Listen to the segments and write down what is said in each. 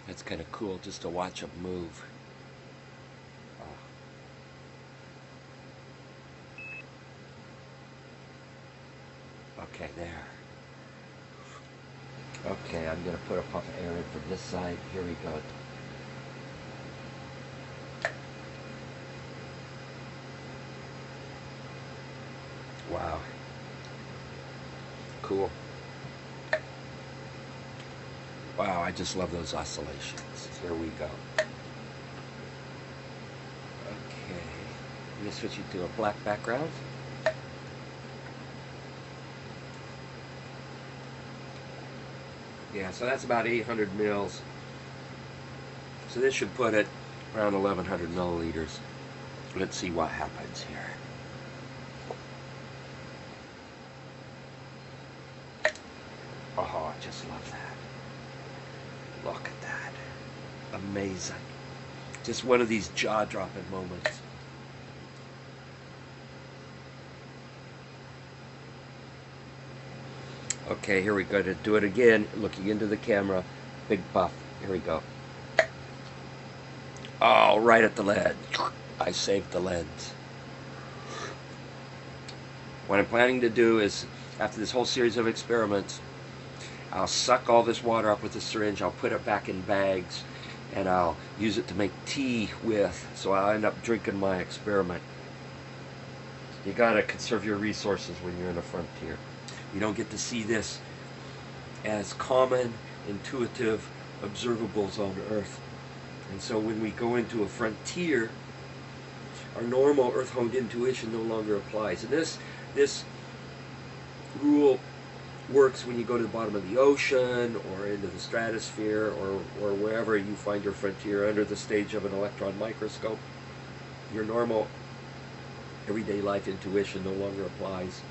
That's kind of cool just to watch them move. Okay, there. Okay, I'm going to put a puff of air in from this side. Here we go. Wow. Cool. Wow, I just love those oscillations. Here we go. Okay. I'm going to switch it to a black background. Yeah, so that's about 800 mils. So this should put it around 1100 milliliters. Let's see what happens here. Oh, I just love that. Look at that. Amazing. Just one of these jaw-dropping moments. Okay, here we go to do it again, looking into the camera. Big puff. Here we go. Oh, right at the lens. I saved the lens. What I'm planning to do is, after this whole series of experiments, I'll suck all this water up with a syringe, I'll put it back in bags, and I'll use it to make tea with, so I'll end up drinking my experiment. You gotta conserve your resources when you're in a frontier. You don't get to see this as common, intuitive observables on Earth. And so when we go into a frontier, our normal Earth-honed intuition no longer applies. And this rule works when you go to the bottom of the ocean or into the stratosphere or wherever you find your frontier under the stage of an electron microscope. Your normal everyday life intuition no longer applies.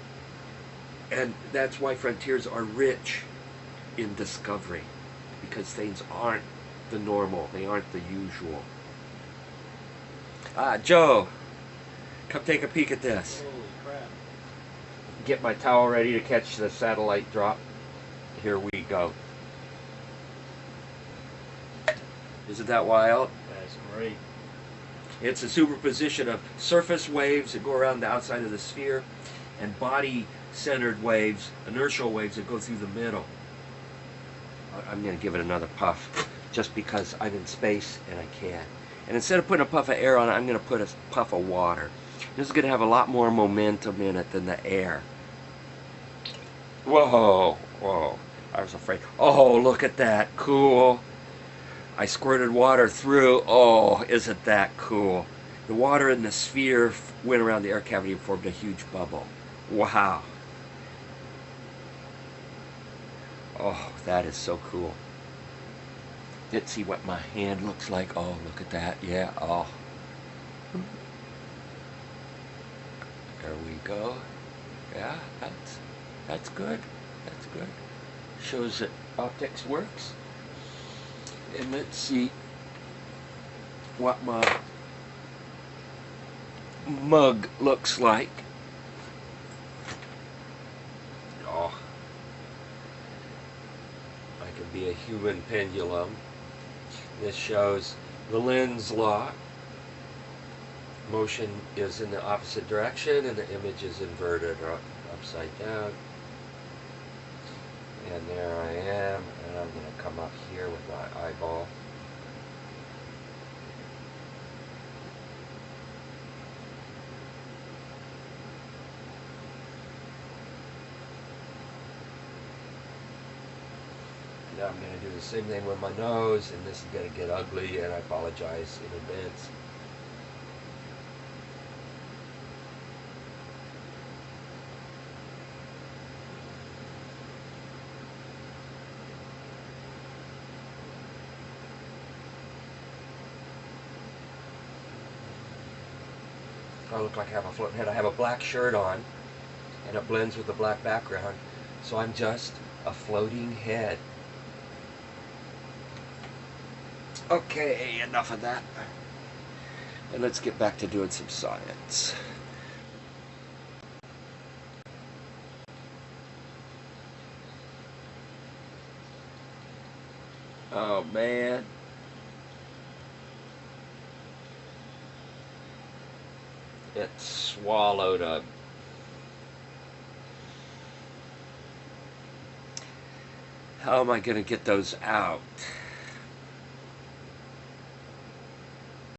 And that's why frontiers are rich in discovery, because things aren't the normal, they aren't the usual. Joe, come take a peek at this. Holy crap. Get my towel ready to catch the satellite drop. Here we go. Isn't that wild? That's great. It's a superposition of surface waves that go around the outside of the sphere and body-centered waves, inertial waves that go through the middle. I'm going to give it another puff just because I'm in space and I can. And instead of putting a puff of air on it, I'm going to put a puff of water. This is going to have a lot more momentum in it than the air. Whoa, whoa, I was afraid. Oh, look at that, cool. I squirted water through. Oh, isn't that cool? The water in the sphere went around the air cavity and formed a huge bubble. Wow. Oh, that is so cool. Let's see what my hand looks like. Oh, look at that. Yeah, oh. There we go. Yeah, that's good. That's good. Shows that optics works. And let's see what my mug looks like. Oh. I can be a human pendulum. This shows the lens law. Motion is in the opposite direction and the image is inverted or upside down. And there I am, and I'm going to come up here with my eyeball. Now I'm going to do the same thing with my nose, and this is going to get ugly, and I apologize in advance. I look like I have a floating head. I have a black shirt on, and it blends with the black background, so I'm just a floating head. Okay, enough of that. And let's get back to doing some science. Oh man, it swallowed a... How am I going to get those out?